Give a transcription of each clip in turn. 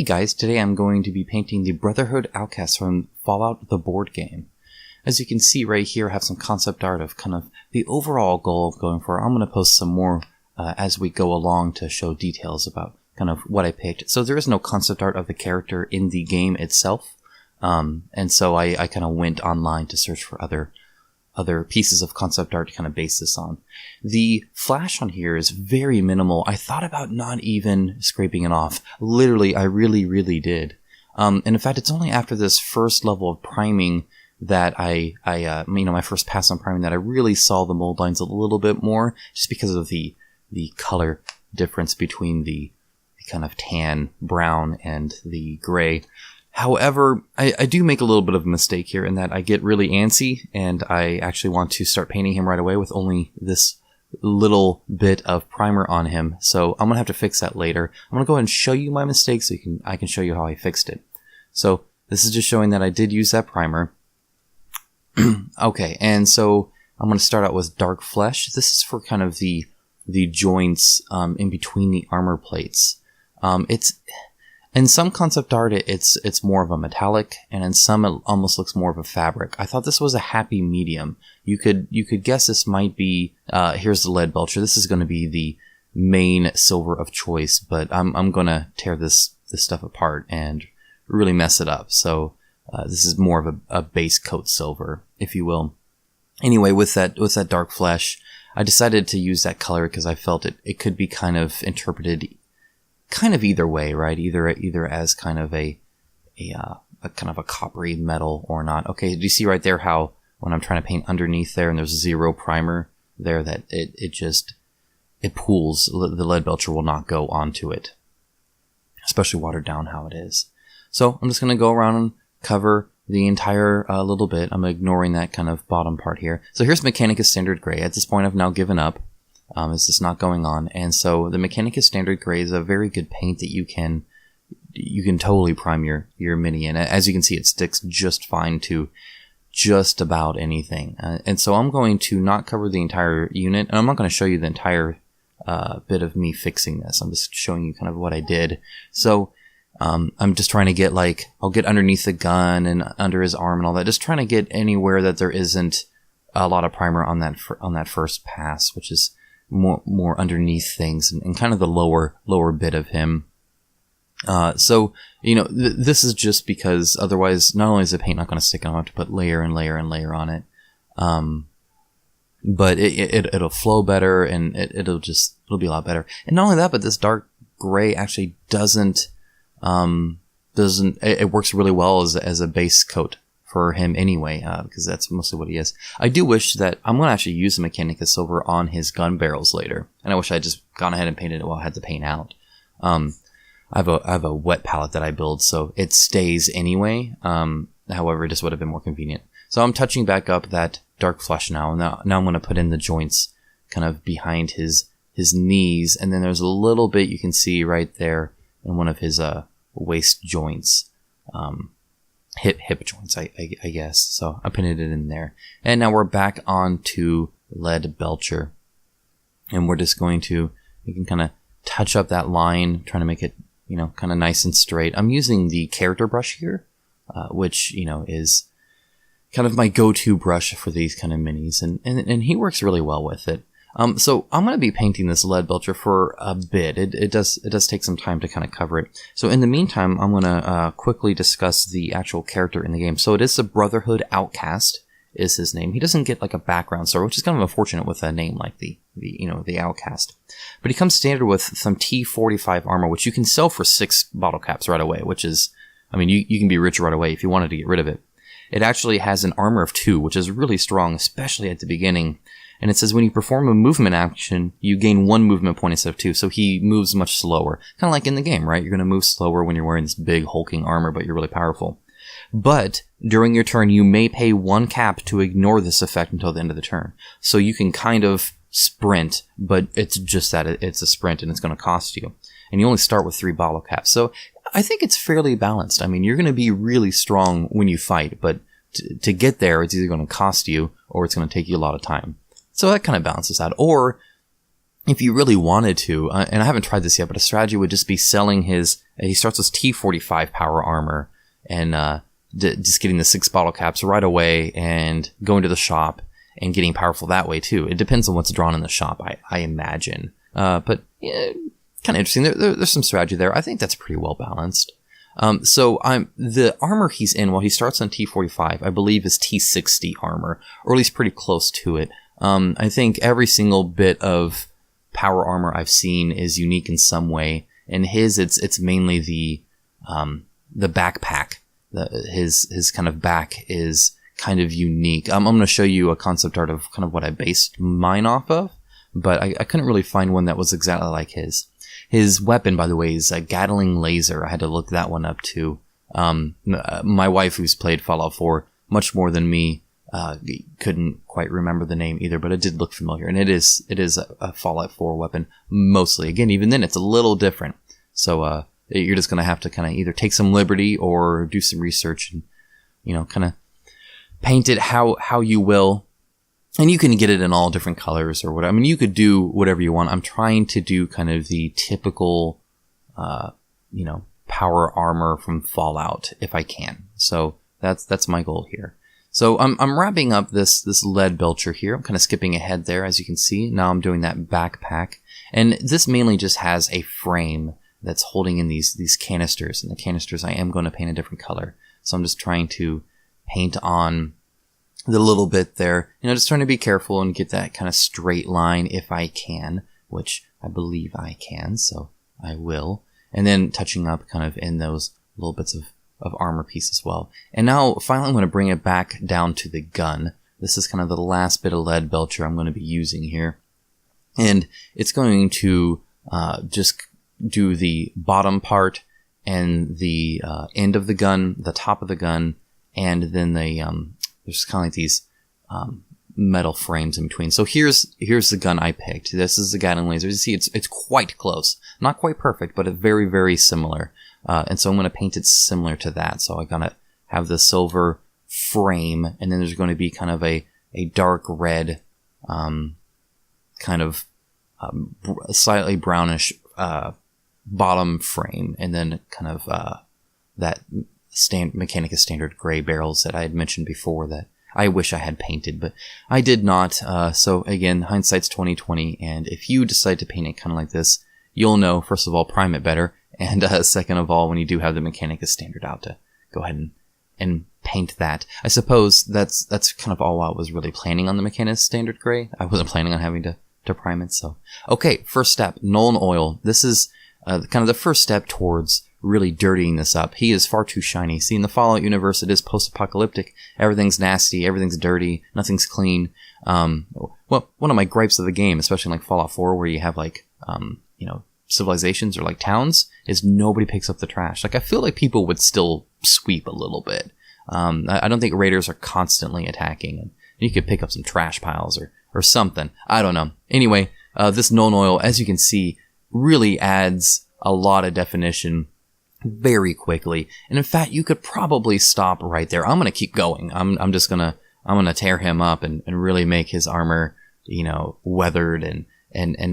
guys, today I'm going to be painting the Brotherhood Outcast from Fallout the board game. As you can see right here, I have some concept art of kind of the overall goal of going for. I'm going to post some more as we go along to show details about kind of what I picked. So there is no concept art of the character in the game itself, and so I kind of went online to search for other pieces of concept art to kind of base this on. The flash on here is very minimal. I thought about not even scraping it off. Literally, I really did. And in fact, it's only after this first level of priming that my first pass on priming, that I really saw the mold lines a little bit more, just because of the color difference between the kind of tan brown and the gray. However, I do make a little bit of a mistake here in that I get really antsy and I actually want to start painting him right away with only this little bit of primer on him. So I'm going to have to fix that later. I'm going to go ahead and show you my mistake so I can show you how I fixed it. So this is just showing that I did use that primer. Okay, and so I'm going to start out with dark flesh. This is for kind of the joints in between the armor plates. In some concept art, it's more of a metallic, and in some it almost looks more of a fabric. I thought this was a happy medium. You could guess this might be, here's the lead belcher. This is going to be the main silver of choice, but I'm going to tear this stuff apart and really mess it up. So this is more of a base coat silver, if you will. Anyway, with that dark flesh, I decided to use that color because I felt it could be kind of interpreted kind of either way, right? Either as kind of a kind of a coppery metal or not. Okay, do you see right there how when I'm trying to paint underneath there and there's zero primer there, that it pools, the lead belcher will not go onto it, especially watered down how it is. So I'm just going to go around and cover the entire little bit. I'm ignoring that kind of bottom part here. So here's Mechanicus Standard Gray. At this point I've now given up. It's just not going on, and so the Mechanicus Standard Gray is a very good paint that you can totally prime your mini in. As you can see, it sticks just fine to just about anything, and so I'm going to not cover the entire unit, and I'm not going to show you the entire bit of me fixing this. I'm just showing you kind of what I did. So I'm just trying to get, like, I'll get underneath the gun and under his arm and all that, just trying to get anywhere that there isn't a lot of primer on that first pass, which is more underneath things and kind of the lower bit of him. So, this is just because otherwise, not only is the paint not going to stick, I'll have to put layer and layer and layer on it. But it'll flow better, and it'll be a lot better. And not only that, but this dark gray actually doesn't, it works really well as a base coat for him anyway, because that's mostly what he is. I do wish that I'm going to actually use the Mechanicus Silver on his gun barrels later, and I wish I had just gone ahead and painted it while I had the paint out. I have a wet palette that I build, so it stays anyway. However, it just would have been more convenient. So I'm touching back up that dark flesh now. Now I'm going to put in the joints kind of behind his knees, and then there's a little bit you can see right there in one of his waist joints. Hip joints, I guess. So I painted it in there. And now we're back on to lead belcher. And we're just going to, you can kind of touch up that line, trying to make it, kind of nice and straight. I'm using the character brush here, which, is kind of my go-to brush for these kind of minis. And he works really well with it. So I'm going to be painting this lead belcher for a bit. It does take some time to kind of cover it. So in the meantime, I'm going to quickly discuss the actual character in the game. So it is the Brotherhood Outcast is his name. He doesn't get like a background story, which is kind of unfortunate with a name like the Outcast. But he comes standard with some T45 armor, which you can sell for 6 bottle caps right away, which is, you can be rich right away if you wanted to get rid of it. It actually has an armor of 2, which is really strong, especially at the beginning. And it says when you perform a movement action, you gain 1 movement point instead of 2. So he moves much slower. Kind of like in the game, right? You're going to move slower when you're wearing this big hulking armor, but you're really powerful. But during your turn, you may pay 1 cap to ignore this effect until the end of the turn. So you can kind of sprint, but it's just that it's a sprint and it's going to cost you. And you only start with 3 bottle caps. So I think it's fairly balanced. You're going to be really strong when you fight, but to get there, it's either going to cost you or it's going to take you a lot of time. So that kind of balances out. Or if you really wanted to, and I haven't tried this yet, but a strategy would just be selling he starts with T45 power armor and just getting the 6 bottle caps right away and going to the shop and getting powerful that way too. It depends on what's drawn in the shop, I imagine. But yeah, kind of interesting. There's some strategy there. I think that's pretty well balanced. So the armor he's in while he starts on T45, I believe is T60 armor, or at least pretty close to it. I think every single bit of power armor I've seen is unique in some way. And it's mainly the backpack. His kind of back is kind of unique. I'm going to show you a concept art of kind of what I based mine off of, but I couldn't really find one that was exactly like his. His weapon, by the way, is a Gatling laser. I had to look that one up too. My wife, who's played Fallout 4 much more than me, couldn't quite remember the name either, but it did look familiar. And it is a Fallout 4 weapon mostly. Again, even then, it's a little different. So you're just going to have to kind of either take some liberty or do some research and, kind of paint it how you will. And you can get it in all different colors or whatever. I mean, you could do whatever you want. I'm trying to do kind of the typical, power armor from Fallout if I can. So that's my goal here. So I'm wrapping up this lead belcher here. I'm kind of skipping ahead there, as you can see. Now I'm doing that backpack. And this mainly just has a frame that's holding in these canisters. And the canisters I am going to paint a different color. So I'm just trying to paint on the little bit there, just trying to be careful and get that kind of straight line if I can, which I believe I can, so I will. And then touching up kind of in those little bits of armor piece as well. And now finally I'm going to bring it back down to the gun. This is kind of the last bit of lead belcher I'm going to be using here. And it's going to just do the bottom part and the end of the gun, the top of the gun, and then there's kind of like these metal frames in between. So here's the gun I picked. This is the Gatling laser. You see, it's quite close. Not quite perfect, but very, very similar. And so I'm going to paint it similar to that. So I'm going to have the silver frame, and then there's going to be kind of a dark red, kind of slightly brownish bottom frame, and then kind of that Mechanicus standard gray barrels that I had mentioned before that I wish I had painted, but I did not. So again, hindsight's 20/20, and if you decide to paint it kind of like this, you'll know, first of all, prime it better, and second of all, when you do have the Mechanicus standard out, to go ahead and paint that. I suppose that's kind of all I was really planning on the Mechanicus standard gray. I wasn't planning on having to prime it. So okay, first step, Nolan Oil. This is kind of the first step towards really dirtying this up. He is far too shiny. See, in the Fallout universe, it is post-apocalyptic. Everything's nasty. Everything's dirty. Nothing's clean. Well, one of my gripes of the game, especially in like Fallout 4, where you have like, civilizations or like towns, is nobody picks up the trash. Like, I feel like people would still sweep a little bit. I don't think raiders are constantly attacking, and you could pick up some trash piles or something. I don't know. Anyway, this Nolan Oil, as you can see, really adds a lot of definition very quickly. And in fact, you could probably stop right there. I'm going to keep going. I'm going to tear him up and really make his armor, weathered and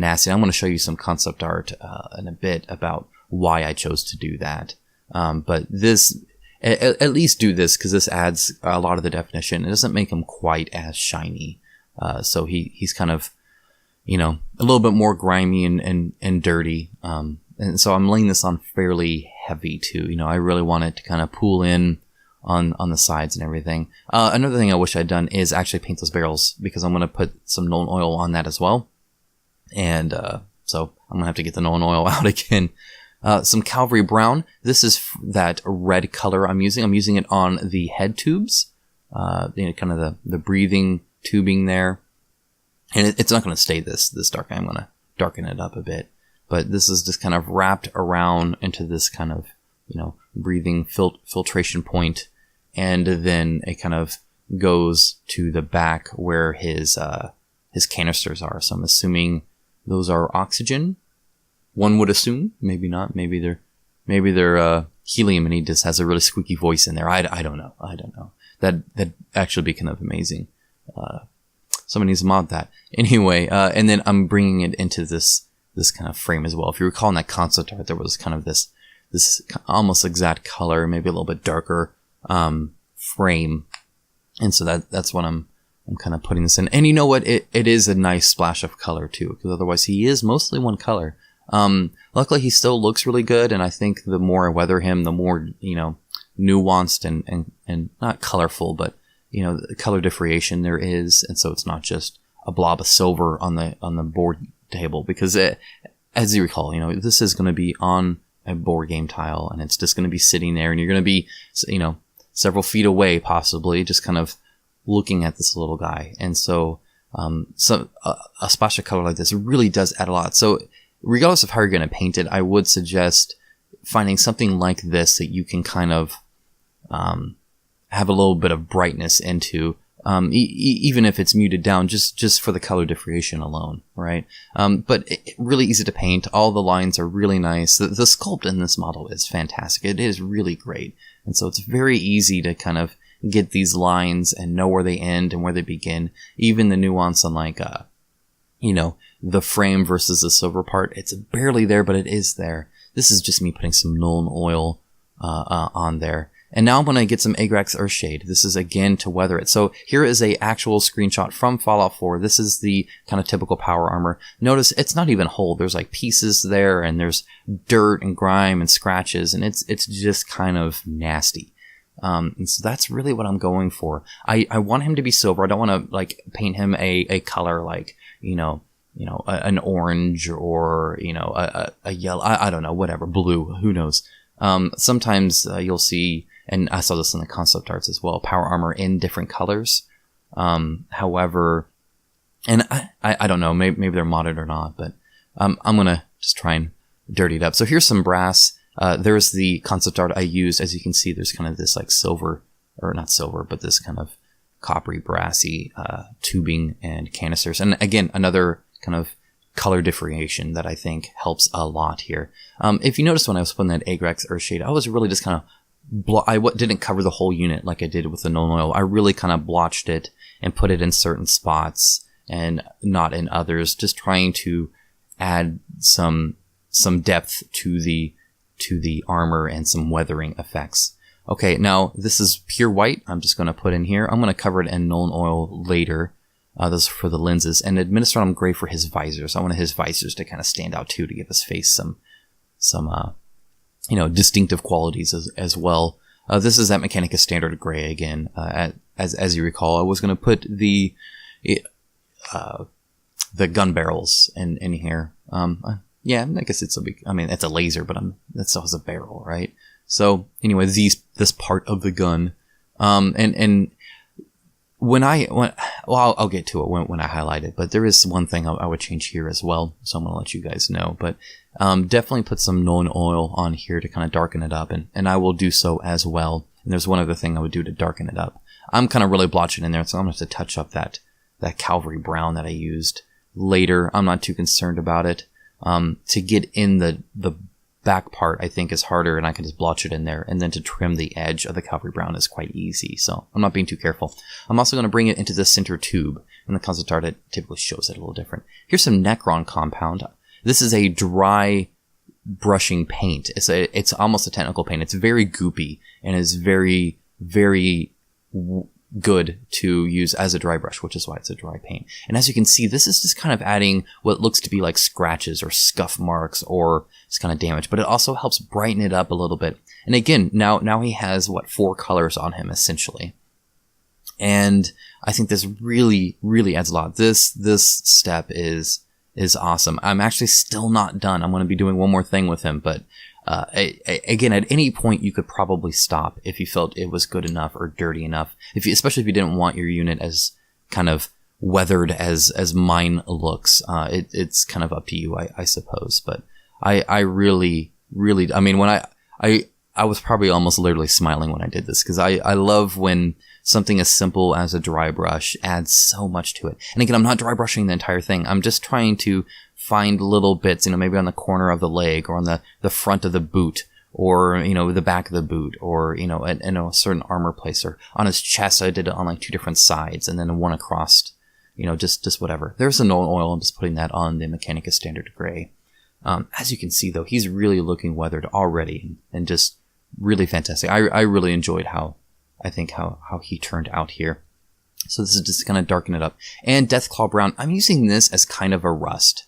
nasty. I'm going to show you some concept art in a bit about why I chose to do that. But this, at least do this, because this adds a lot of the definition. It doesn't make him quite as shiny. So he's kind of, a little bit more grimy and dirty. And so I'm laying this on fairly heavy too. I really want it to kind of pool in on the sides and everything. Another thing I wish I'd done is actually paint those barrels, because I'm going to put some Nolan Oil on that as well. And so I'm going to have to get the Nolan Oil out again. Some Cavalry Brown. This is that red color I'm using. I'm using it on the head tubes, kind of the breathing tubing there. And it's not going to stay this dark. I'm going to darken it up a bit. But this is just kind of wrapped around into this kind of, breathing filtration point. And then it kind of goes to the back where his canisters are. So I'm assuming those are oxygen. One would assume, maybe not. Maybe they're helium, and he just has a really squeaky voice in there. I don't know. That'd actually be kind of amazing. Somebody needs to mod that. Anyway, and then I'm bringing it into this kind of frame as well. If you recall in that concept art, there was kind of this almost exact color, maybe a little bit darker frame. And so that's what I'm kind of putting this in. And you know what? It is a nice splash of color too, because otherwise he is mostly one color. Luckily he still looks really good. And I think the more I weather him, the more, nuanced and not colorful, but, the color differentiation there is. And so it's not just a blob of silver on the board table, because as you recall, this is going to be on a board game tile, and it's just going to be sitting there, and you're going to be, several feet away, possibly, just kind of looking at this little guy. And so, a splash of color like this really does add a lot. So, regardless of how you're going to paint it, I would suggest finding something like this that you can kind of have a little bit of brightness into. Even if it's muted down, just for the color differentiation alone, right? But really easy to paint. All the lines are really nice. The sculpt in this model is fantastic. It is really great. And so it's very easy to kind of get these lines and know where they end and where they begin. Even the nuance on like, the frame versus the silver part, it's barely there, but it is there. This is just me putting some Nolan Oil, on there. And now I'm going to get some Agrax Earthshade. This is again to weather it. So here is a actual screenshot from Fallout 4. This is the kind of typical power armor. Notice it's not even whole. There's like pieces there, and there's dirt and grime and scratches, and it's just kind of nasty. And so that's really what I'm going for. I want him to be silver. I don't want to like paint him a color like, an orange or, a yellow. I don't know, whatever, blue, who knows. Sometimes you'll see, and I saw this in the concept arts as well, power armor in different colors. However, and I don't know, maybe they're modded or not, but I'm going to just try and dirty it up. So here's some brass. There's the concept art I used. As you can see, there's kind of this like silver, or not silver, but this kind of coppery, brassy tubing and canisters. And again, another kind of color differentiation that I think helps a lot here. If you notice when I was putting that Agrax Earthshade, I was really just kind of I didn't cover the whole unit like I did with the Nolan Oil. I really kind of blotched it and put it in certain spots and not in others, just trying to add some depth to the armor and some weathering effects. Okay, now this is pure white. I'm just going to put in here. I'm going to cover it in Nolan Oil later. This is for the lenses, and Administratum Gray for his visors. I wanted his visors to kind of stand out too, to give his face some distinctive qualities as well. This is that Mechanicus Standard Gray again. As you recall, I was going to put the gun barrels in here. Yeah, I guess it's it's a laser, but that still has a barrel, right? So anyway, this part of the gun, and I'll get to it when I highlight it, but there is one thing I would change here as well, so I'm going to let you guys know. But definitely put some Nolan Oil on here to kind of darken it up, and I will do so as well. And there's one other thing I would do to darken it up. I'm kind of really blotching in there, so I'm going to have to touch up that Cavalry Brown that I used later. I'm not too concerned about it. To get in the back part, I think, is harder, and I can just blotch it in there. And then to trim the edge of the Cavalry Brown is quite easy, so I'm not being too careful. I'm also going to bring it into the center tube. In the concept art, it typically shows it a little different. Here's some Necron Compound. This is a dry brushing paint. It's almost a technical paint. It's very goopy and is very, very good to use as a dry brush, which is why it's a dry paint. And as you can see, this is just kind of adding what looks to be like scratches or scuff marks or just kind of damage, but it also helps brighten it up a little bit. And again, now he has 4 colors on him essentially. And I think this really, really adds a lot. This step is awesome. I'm actually still not done. I'm going to be doing one more thing with him, but again, at any point you could probably stop if you felt it was good enough or dirty enough. Especially if you didn't want your unit as kind of weathered as mine looks. It's kind of up to you, I suppose. But I really, really, I mean, when I was probably almost literally smiling when I did this, because I love when something as simple as a dry brush adds so much to it. And again, I'm not dry brushing the entire thing. I'm just trying to find little bits, maybe on the corner of the leg or on the front of the boot or, the back of the boot or, in a certain armor place or on his chest. I did it on 2 different sides and then one across, just whatever. There's the Nolan Oil. I'm just putting that on the Mechanica Standard Gray. As you can see, though, he's really looking weathered already and just really fantastic. I really enjoyed how he turned out here. So this is just going to darken it up. And Deathclaw Brown, I'm using this as kind of a rust.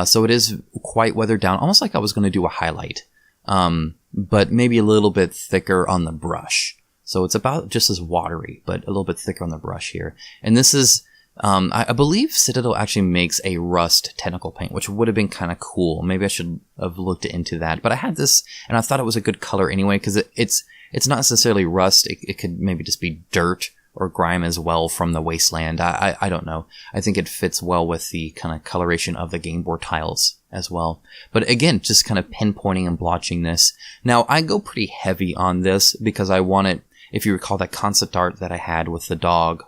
So it is quite weathered down, almost like I was going to do a highlight, but maybe a little bit thicker on the brush. So it's about just as watery, but a little bit thicker on the brush here. And this is, I believe Citadel actually makes a rust technical paint, which would have been kind of cool. Maybe I should have looked into that. But I had this, and I thought it was a good color anyway, because it's not necessarily rust. It could maybe just be dirt or grime as well from the wasteland. I don't know. I think it fits well with the kind of coloration of the game board tiles as well. But again, just kind of pinpointing and blotching this. Now, I go pretty heavy on this because I want it, if you recall that concept art that I had with the dog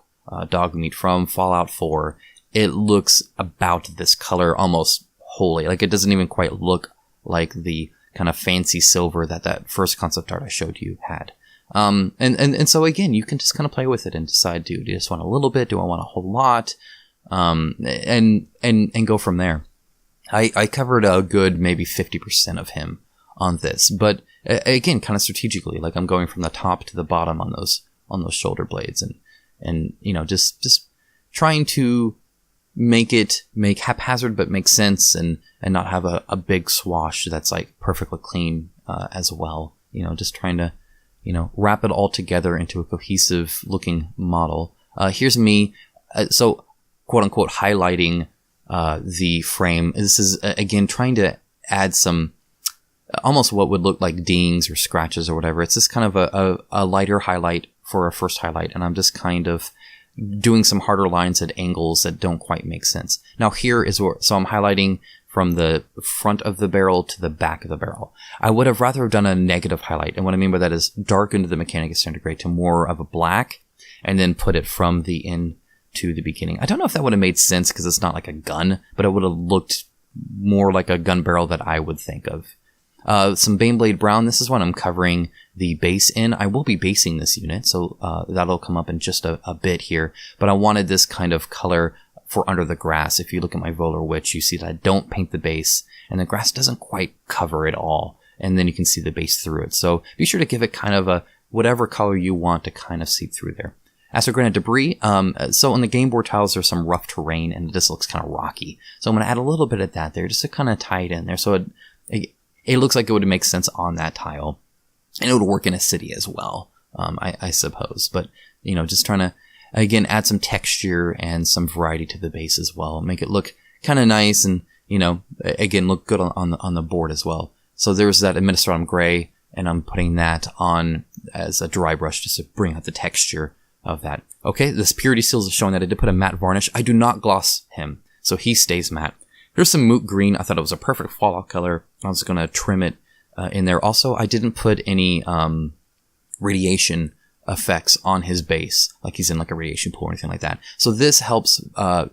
meat from Fallout 4, it looks about this color almost wholly. Like, it doesn't even quite look like the kind of fancy silver that first concept art I showed you had. And so again, you can just kind of play with it and decide, do you just want a little bit? Do I want a whole lot? And go from there. I covered a good maybe 50% of him on this, but again, kind of strategically, like I'm going from the top to the bottom on those shoulder blades and just trying to make haphazard, but make sense and not have a big swash that's like perfectly clean, as well. Just trying to, wrap it all together into a cohesive looking model. Here's me, so quote unquote highlighting the frame. This is again trying to add some almost what would look like dings or scratches or whatever. It's just kind of a lighter highlight for a first highlight, and I'm just kind of doing some harder lines at angles that don't quite make sense. Now here is where, so I'm highlighting from the front of the barrel to the back of the barrel. I would have rather done a negative highlight, and what I mean by that is darkened the Mechanica Standard Gray to more of a black, and then put it from the end to the beginning. I don't know if that would have made sense because it's not like a gun, but it would have looked more like a gun barrel that I would think of. Some Baneblade Brown, this is what I'm covering the base in. I will be basing this unit, so that'll come up in just a bit here, but I wanted this kind of color for under the grass. If you look at my Volar Witch, you see that I don't paint the base, and the grass doesn't quite cover it all, and then you can see the base through it. So be sure to give it kind of a whatever color you want to kind of see through there. As for Granite Debris, so on the game board tiles there's some rough terrain, and this looks kind of rocky. So I'm going to add a little bit of that there just to kind of tie it in there. So it looks like it would make sense on that tile, and it would work in a city as well, I suppose. But, just trying to, again, add some texture and some variety to the base as well. Make it look kind of nice and, again, look good on the board as well. So there's that Administratum Gray, and I'm putting that on as a dry brush just to bring out the texture of that. Okay, this Purity Seals is showing that I did put a matte varnish. I do not gloss him, so he stays matte. There's some Moot Green. I thought it was a perfect Fallout color. I was going to trim it in there. Also, I didn't put any radiation effects on his base, like he's in like a radiation pool or anything like that. So this helps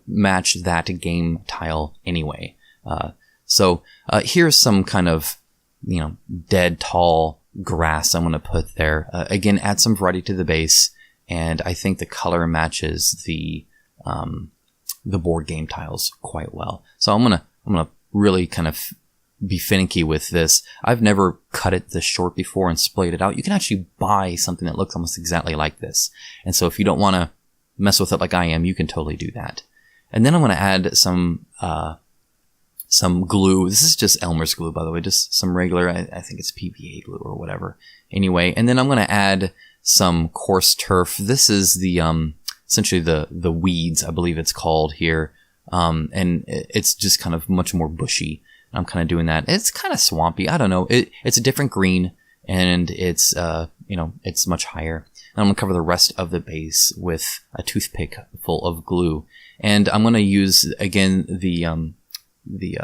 match that game tile anyway. So here's some kind of, dead tall grass I'm going to put there. Again, add some variety to the base, and I think the color matches the board game tiles quite well. So I'm gonna really kind of be finicky with this. I've never cut it this short before and splayed it out. You can actually buy something that looks almost exactly like this. And so if you don't want to mess with it like I am, you can totally do that. And then I'm going to add some glue. This is just Elmer's glue, by the way, just some regular, I think it's PVA glue or whatever. Anyway, and then I'm going to add some coarse turf. This is the, essentially the weeds, I believe it's called here. And it's just kind of much more bushy. I'm kind of doing that. It's kind of swampy. I don't know. It's a different green, and it's, it's much higher. And I'm going to cover the rest of the base with a toothpick full of glue. And I'm going to use, again, the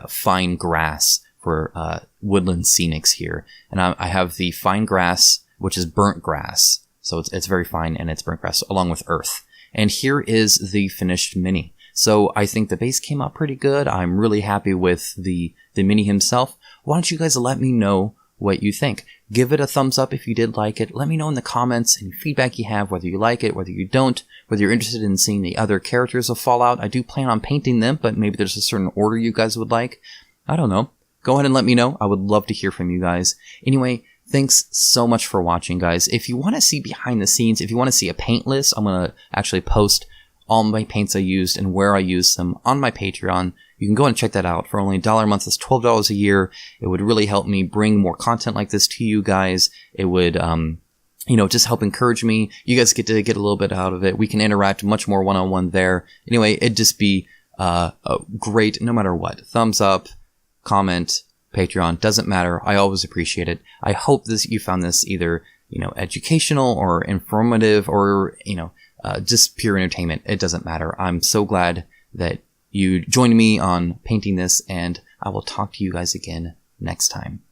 fine grass for woodland scenics here. And I have the fine grass, which is burnt grass. So it's very fine, and it's burnt grass along with earth. And here is the finished mini. So I think the base came out pretty good. I'm really happy with the mini himself. Why don't you guys let me know what you think. Give it a thumbs up if you did like it. Let me know in the comments any feedback you have, whether you like it, whether you don't, whether you're interested in seeing the other characters of Fallout. I do plan on painting them, but maybe there's a certain order you guys would like. I don't know. Go ahead and let me know. I would love to hear from you guys. Anyway, thanks so much for watching, guys. If you want to see behind the scenes, if you want to see a paint list, I'm going to actually post all my paints I used and where I used them on my Patreon. You can go and check that out for only $1 a month. That's $12 a year. It would really help me bring more content like this to you guys. It would, just help encourage me. You guys get to get a little bit out of it. We can interact much more one-on-one there. Anyway, it'd just be great no matter what. Thumbs up, comment, Patreon, doesn't matter. I always appreciate it. I hope you found this either, educational or informative or, just pure entertainment. It doesn't matter. I'm so glad that you joined me on painting this, and I will talk to you guys again next time.